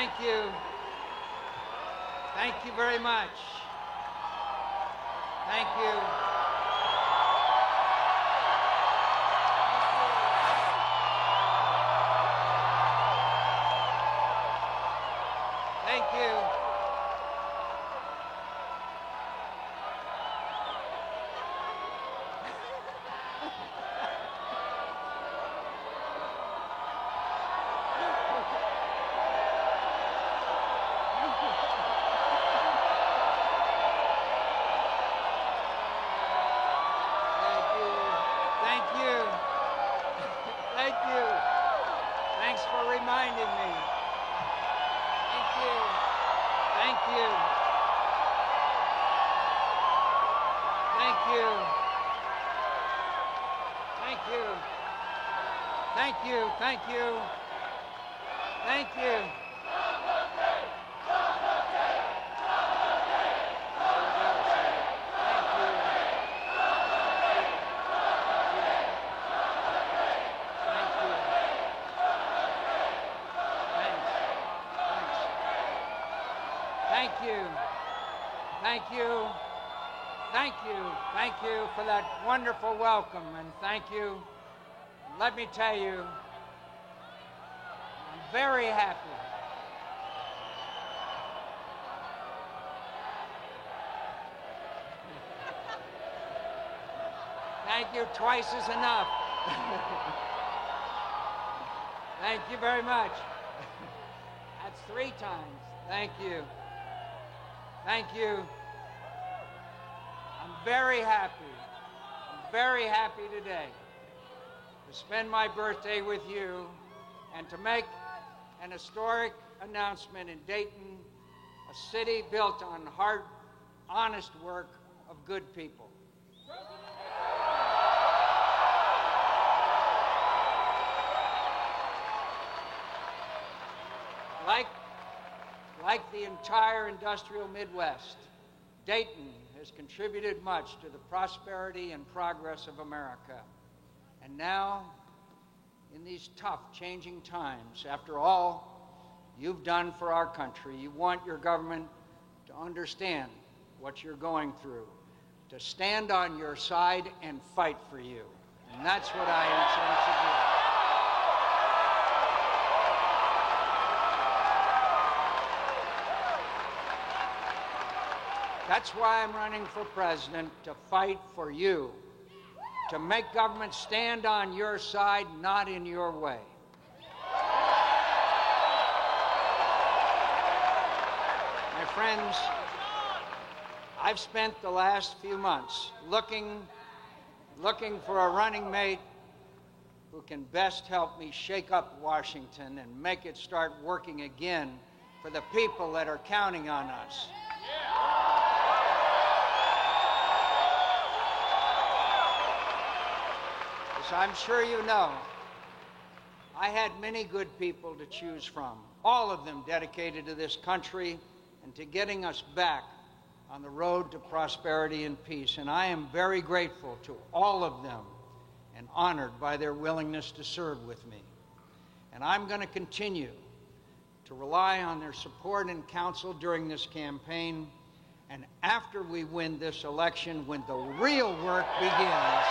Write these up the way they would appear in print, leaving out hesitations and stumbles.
Thank you. Thank you very much. Thank you. Thank you. Thanks for reminding me. Thank you. Thank you. Thank you. Thank you. Thank you. Thank you. Thank you. Thank you. Thank you. Thank you. Thank you for that wonderful welcome, and thank you. Let me tell you, I'm very happy. Thank you. Twice is enough. Thank you very much. That's 3 times. Thank you. Thank you. I'm very happy. I'm very happy today to spend my birthday with you and to make an historic announcement in Dayton, a city built on hard, honest work of good people. Like the entire industrial Midwest, Dayton has contributed much to the prosperity and progress of America. And now, in these tough, changing times, after all you've done for our country, you want your government to understand what you're going through, to stand on your side and fight for you. And that's what I intend to do. That's why I'm running for president, to fight for you, to make government stand on your side, not in your way. My friends, I've spent the last few months looking for a running mate who can best help me shake up Washington and make it start working again for the people that are counting on us. As I'm sure you know, I had many good people to choose from, all of them dedicated to this country and to getting us back on the road to prosperity and peace. And I am very grateful to all of them and honored by their willingness to serve with me. And I'm going to continue to rely on their support and counsel during this campaign. And after we win this election, when the real work begins,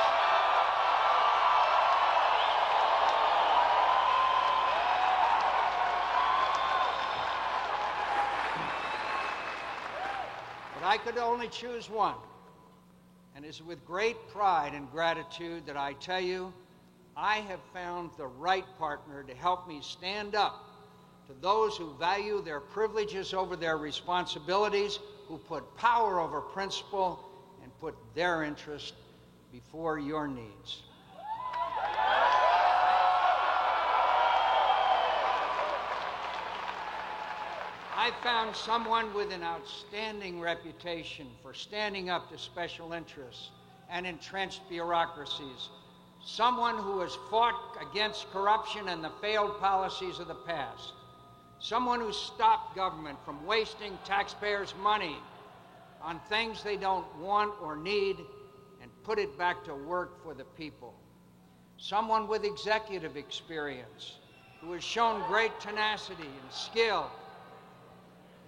I could only choose one, and it's with great pride and gratitude that I tell you I have found the right partner to help me stand up to those who value their privileges over their responsibilities, who put power over principle, and put their interest before your needs. I found someone with an outstanding reputation for standing up to special interests and entrenched bureaucracies, someone who has fought against corruption and the failed policies of the past, someone who stopped government from wasting taxpayers' money on things they don't want or need and put it back to work for the people, someone with executive experience who has shown great tenacity and skill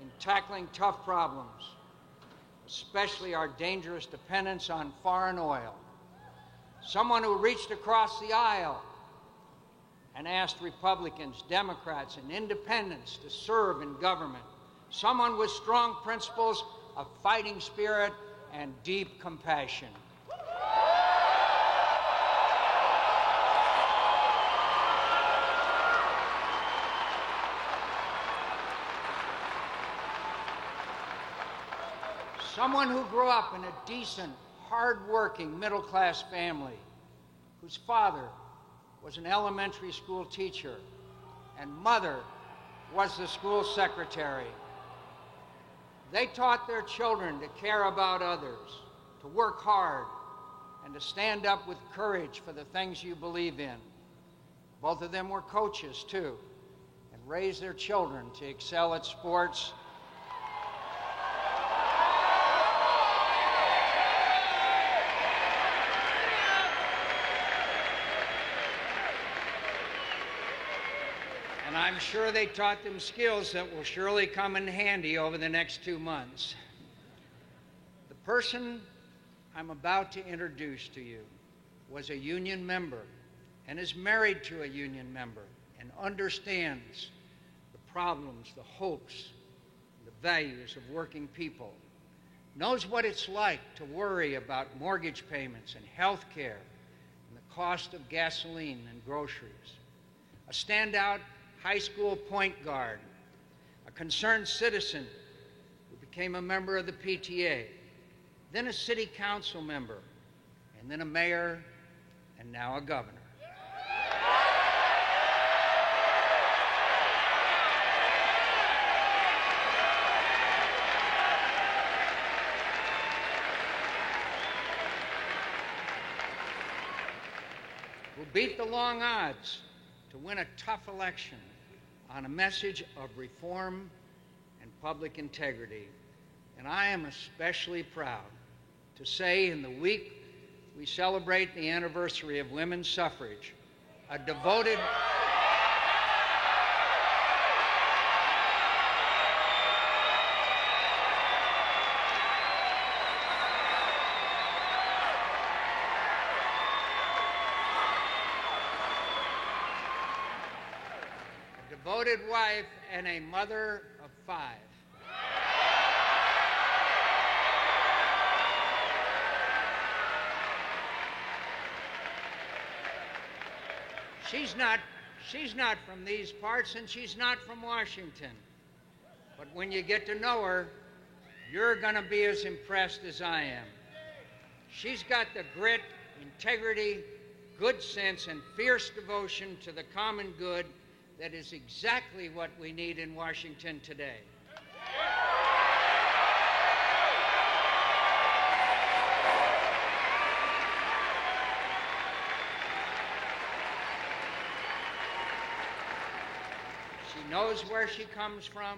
in tackling tough problems, especially our dangerous dependence on foreign oil. Someone who reached across the aisle and asked Republicans, Democrats, and independents to serve in government. Someone with strong principles, a fighting spirit, and deep compassion. Someone who grew up in a decent, hard-working, middle-class family, whose father was an elementary school teacher and mother was the school secretary. They taught their children to care about others, to work hard, and to stand up with courage for the things you believe in. Both of them were coaches, too, and raised their children to excel at sports. And I'm sure they taught them skills that will surely come in handy over the next 2 months. The person I'm about to introduce to you was a union member and is married to a union member and understands the problems, the hopes, the values of working people, knows what it's like to worry about mortgage payments and health care and the cost of gasoline and groceries. A standout high school point guard, a concerned citizen who became a member of the PTA, then a city council member, and then a mayor, and now a governor. Who beat the long odds to win a tough election on a message of reform and public integrity. And I am especially proud to say in the week we celebrate the anniversary of women's suffrage, a devoted wife and a mother of 5. She's not from these parts, and she's not from Washington. But when you get to know her, you're going to be as impressed as I am. She's got the grit, integrity, good sense, and fierce devotion to the common good that is exactly what we need in Washington today. She knows where she comes from,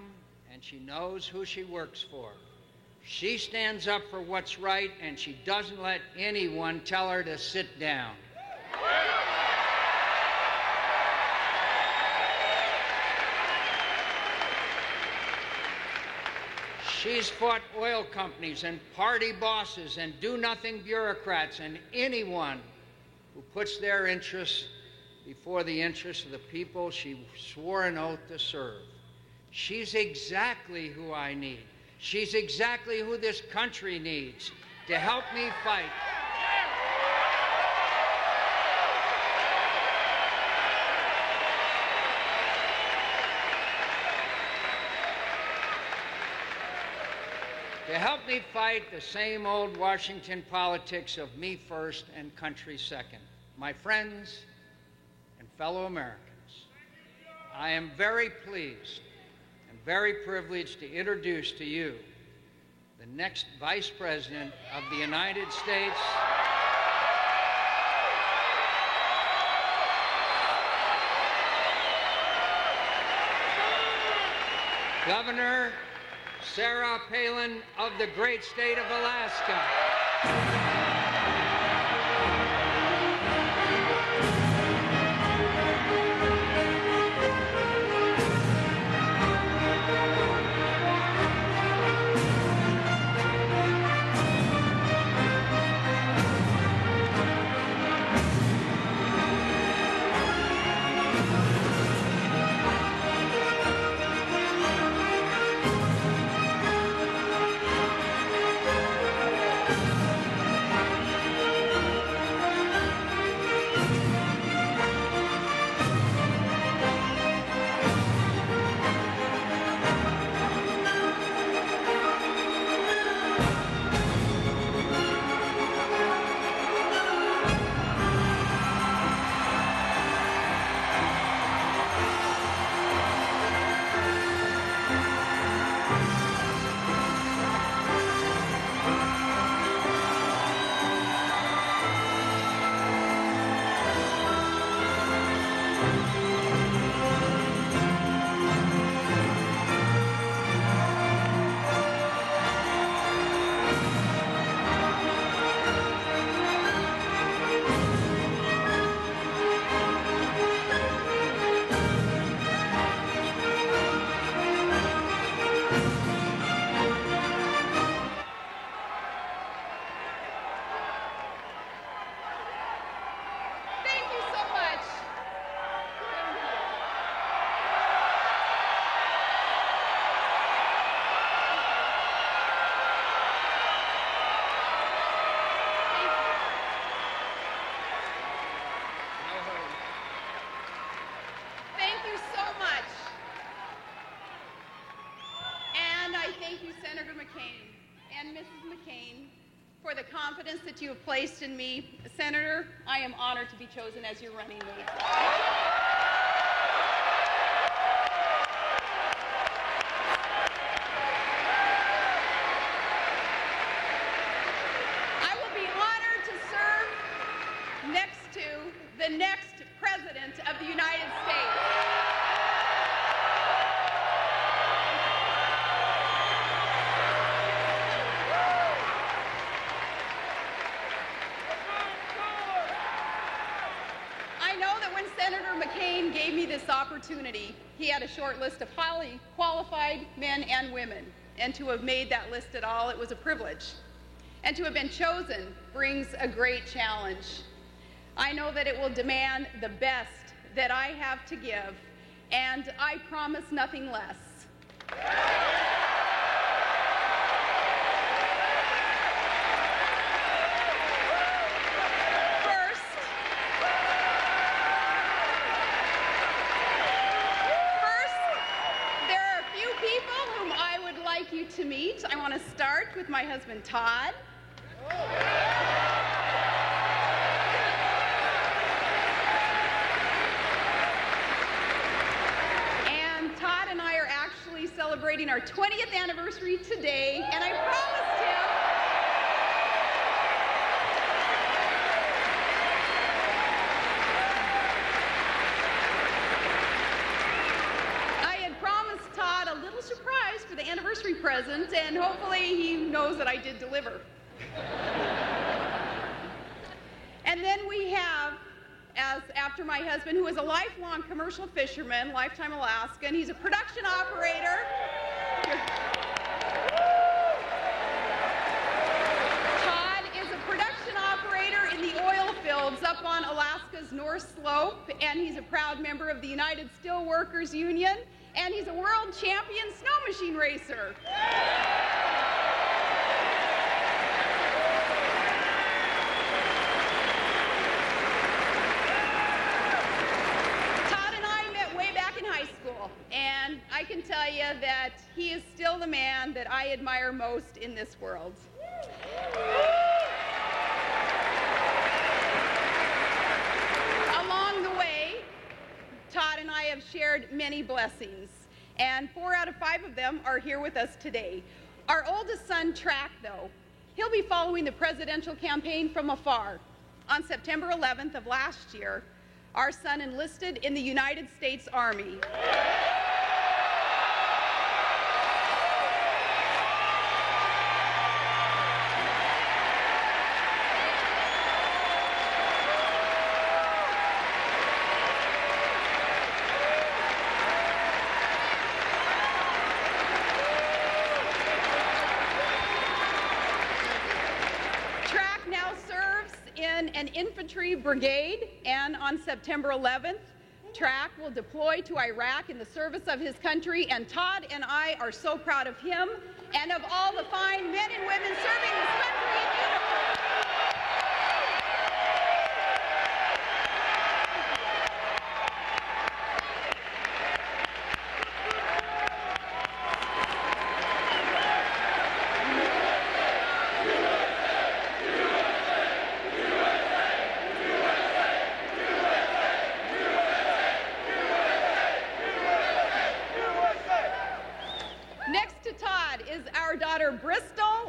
and she knows who she works for. She stands up for what's right, and she doesn't let anyone tell her to sit down. She's fought oil companies and party bosses and do-nothing bureaucrats and anyone who puts their interests before the interests of the people she swore an oath to serve. She's exactly who I need. She's exactly who this country needs to help me fight. To help me fight the same old Washington politics of me first and country second. My friends and fellow Americans, I am very pleased and very privileged to introduce to you the next Vice President of the United States, Governor Sarah Palin of the great state of Alaska. thank you, Senator McCain and Mrs. McCain, for the confidence that you have placed in me. Senator, I am honored to be chosen as your running mate. I will be honored to serve next to the next President of the United States. I know that when Senator McCain gave me this opportunity, he had a short list of highly qualified men and women, and to have made that list at all, it was a privilege. And to have been chosen brings a great challenge. I know that it will demand the best that I have to give, and I promise nothing less. You to meet. I want to start with my husband, Todd. And Todd and I are actually celebrating our 20th anniversary today, and I promised him surprise for the anniversary present, and hopefully he knows that I did deliver. And then we have, as after my husband, who is a lifelong commercial fisherman, Lifetime Alaskan. He's a production operator. Todd is a production operator in the oil fields up on Alaska's North Slope, and he's a proud member of the United Steelworkers Union. And he's a world champion snow machine racer. Todd and I met way back in high school, and I can tell you that he is still the man that I admire most in this world. Along the way, Todd and I have shared many blessings, and 4 out of 5 of them are here with us today. Our oldest son, Track, though, he'll be following the presidential campaign from afar. On September 11th of last year, our son enlisted in the United States Army. An infantry brigade, and on September 11th, Track will deploy to Iraq in the service of his country, and Todd and I are so proud of him and of all the fine men and women serving this country in uniform.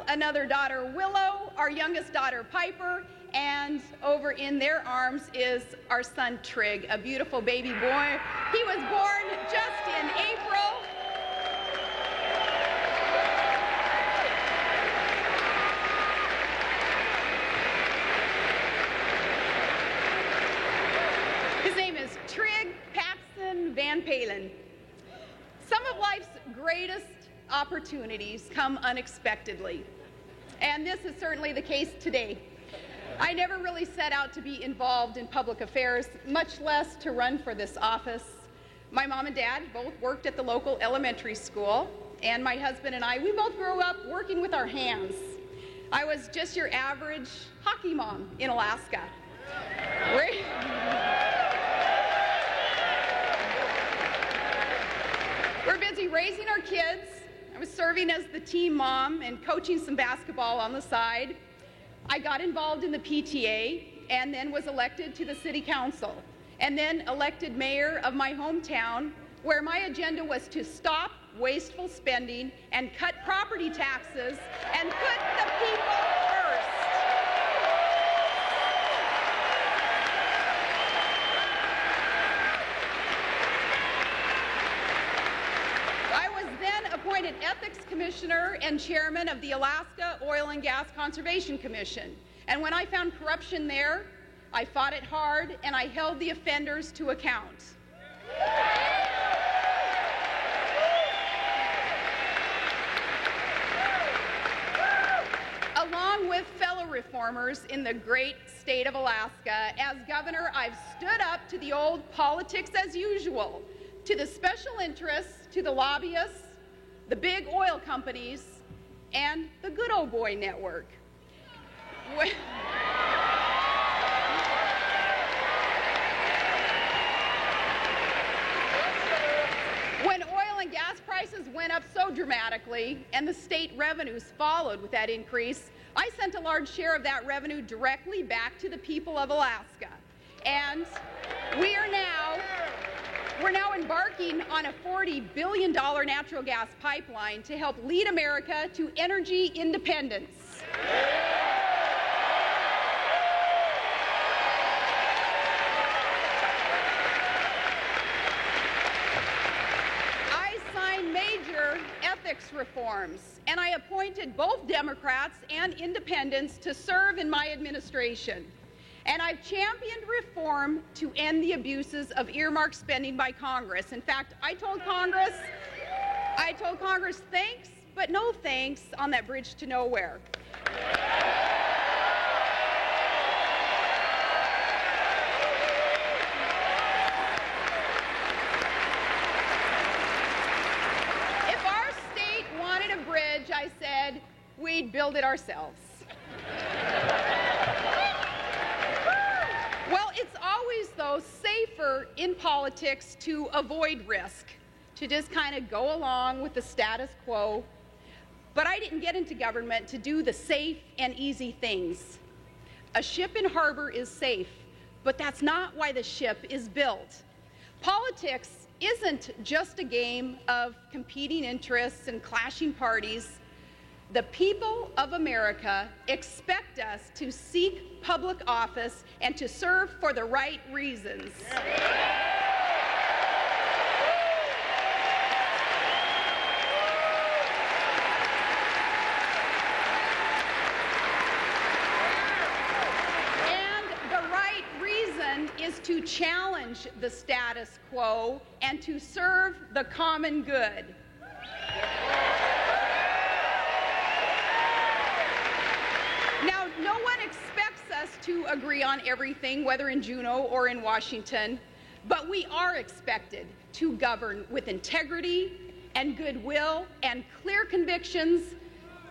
Another daughter, Willow, our youngest daughter, Piper, and over in their arms is our son, Trig, a beautiful baby boy. He was born just in April. His name is Trig Paxton Van Palen. Some of life's greatest opportunities come unexpectedly, and this is certainly the case today. I never really set out to be involved in public affairs, much less to run for this office. My mom and dad both worked at the local elementary school, and my husband and I, we both grew up working with our hands. I was just your average hockey mom in Alaska. We're busy raising our kids. I was serving serving as the team mom and coaching some basketball on the side, I got involved in the PTA and then was elected to the city council, and then elected mayor of my hometown, where my agenda was to stop wasteful spending and cut property taxes and put the people first. I was then appointed ethics commissioner and chairman of the Alaska Oil and Gas Conservation Commission. And when I found corruption there, I fought it hard and I held the offenders to account. Along with fellow reformers in the great state of Alaska, as governor, I've stood up to the old politics as usual, to the special interests, to the lobbyists, the big oil companies, and the Good Old Boy Network. When oil and gas prices went up so dramatically and the state revenues followed with that increase, I sent a large share of that revenue directly back to the people of Alaska. And we're now embarking on a $40 billion natural gas pipeline to help lead America to energy independence. Ethics reforms, and I appointed both Democrats and independents to serve in my administration. And I've championed reform to end the abuses of earmark spending by Congress. In fact, I told Congress thanks, but no thanks on that bridge to nowhere. I said we'd build it ourselves. Well, it's always, though, safer in politics to avoid risk, to just kind of go along with the status quo. But I didn't get into government to do the safe and easy things. A ship in harbor is safe, but that's not why the ship is built. Politics isn't just a game of competing interests and clashing parties. The people of America expect us to seek public office and to serve for the right reasons. And the right reason is to challenge the status quo and to serve the common good. Now, no one expects us to agree on everything, whether in Juneau or in Washington, but we are expected to govern with integrity and goodwill and clear convictions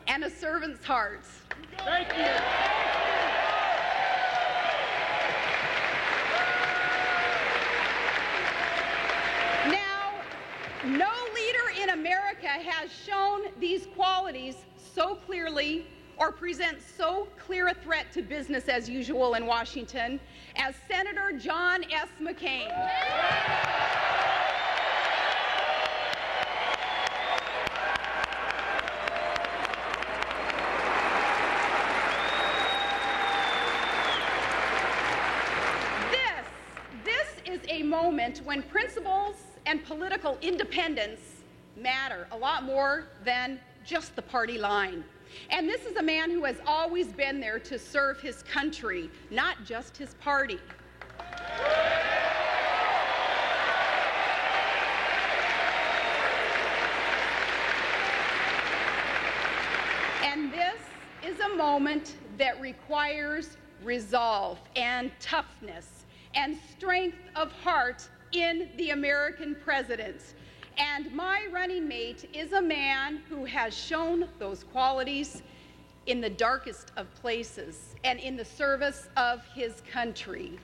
and a servant's heart. Thank you. Now, no leader in America has shown these qualities so clearly or presents so clear a threat to business as usual in Washington as Senator John S. McCain. This is a moment when principles and political independence matter a lot more than just the party line. And this is a man who has always been there to serve his country, not just his party. And this is a moment that requires resolve and toughness and strength of heart in the American president. And my running mate is a man who has shown those qualities in the darkest of places and in the service of his country.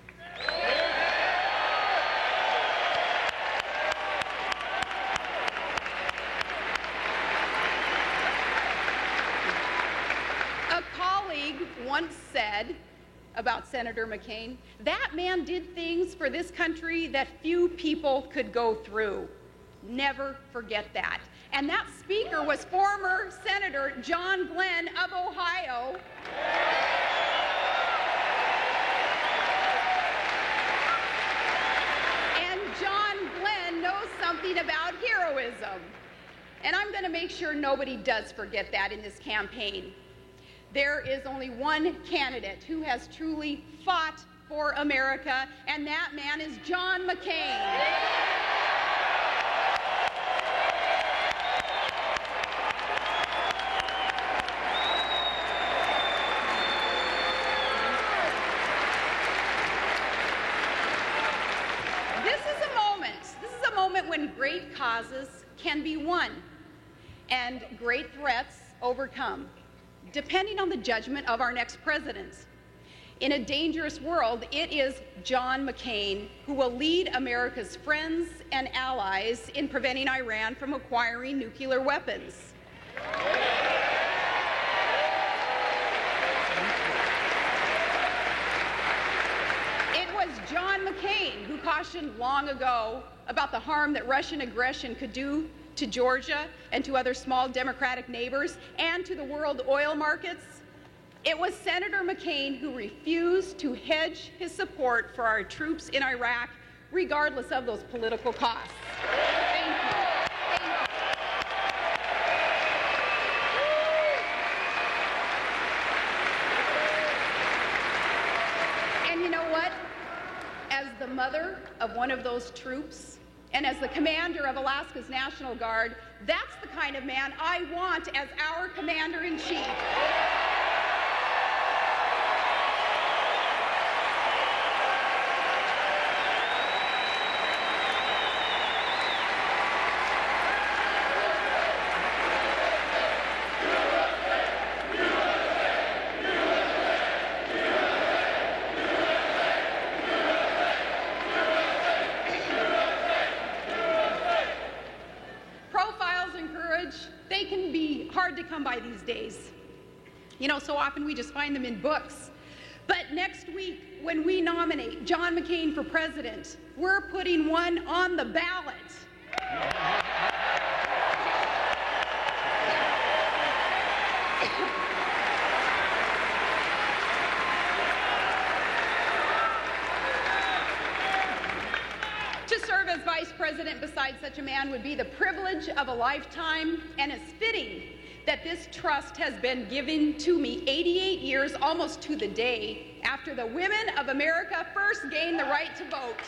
said about Senator McCain, that man did things for this country that few people could go through. Never forget that. And that speaker was former Senator John Glenn of Ohio. And John Glenn knows something about heroism. And I'm going to make sure nobody does forget that in this campaign. There is only one candidate who has truly fought for America, and that man is John McCain. This is a moment when great causes can be won and great threats overcome, depending on the judgment of our next president. In a dangerous world, it is John McCain who will lead America's friends and allies in preventing Iran from acquiring nuclear weapons. It was John McCain who cautioned long ago about the harm that Russian aggression could do to Georgia and to other small democratic neighbors and to the world oil markets. It was Senator McCain who refused to hedge his support for our troops in Iraq, regardless of those political costs. Thank you. And you know what? As the mother of one of those troops, and as the commander of Alaska's National Guard, that's the kind of man I want as our commander-in-chief. They can be hard to come by these days. You know, so often we just find them in books. But next week, when we nominate John McCain for president, we're putting one on the ballot. To serve as vice president beside such a man would be the privilege of a lifetime, and it's fitting that this trust has been given to me 88 years, almost to the day, after the women of America first gained the right to vote.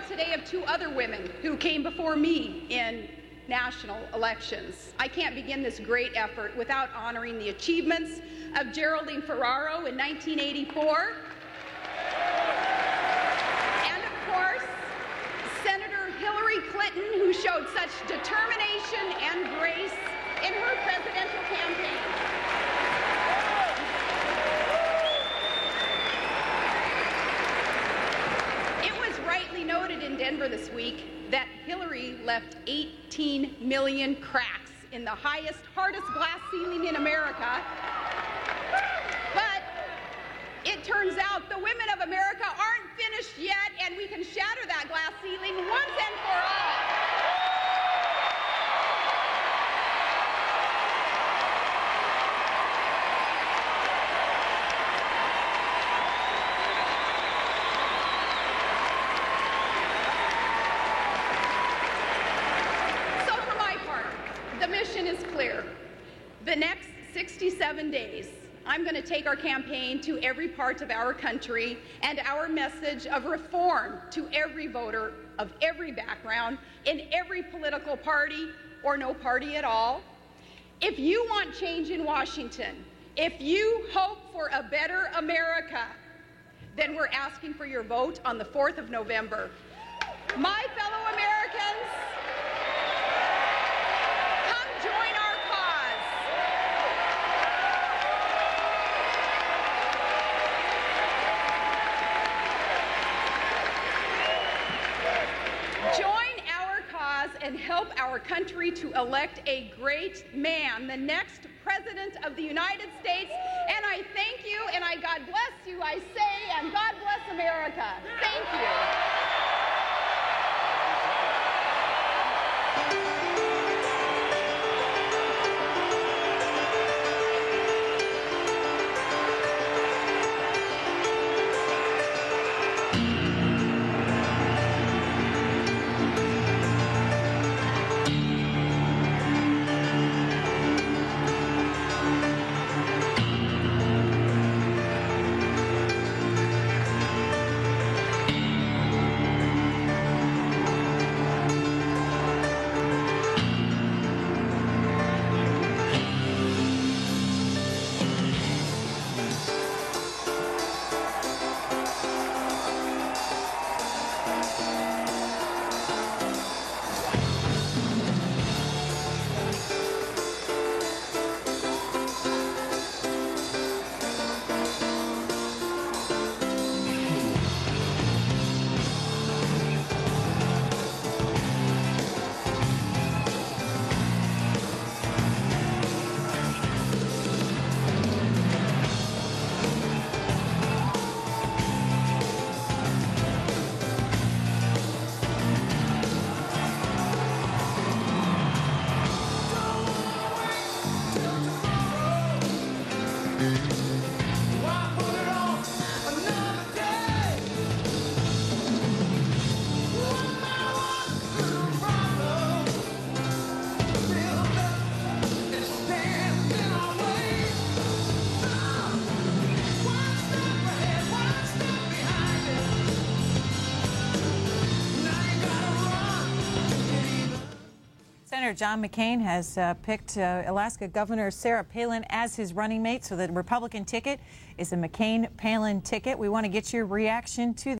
Today of two other women who came before me in national elections. I can't begin this great effort without honoring the achievements of Geraldine Ferraro in 1984, and of course, Senator Hillary Clinton, who showed such determination and grace in her presidential campaign. Noted in Denver this week that Hillary left 18 million cracks in the highest, hardest glass ceiling in America. But it turns out the women of America aren't finished yet, and we can shatter that glass ceiling once and for all. Is clear. The next 67 days, I'm going to take our campaign to every part of our country and our message of reform to every voter of every background, in every political party or no party at all. If you want change in Washington, if you hope for a better America, then we're asking for your vote on the 4th of November. My fellow Americans, join our cause. help our country to elect a great man, the next President of the United States. And I thank you, and I God bless you, I say, and God bless America. Thank you. Senator John McCain has picked Alaska Governor Sarah Palin as his running mate, so the Republican ticket is a McCain-Palin ticket. We want to get your reaction to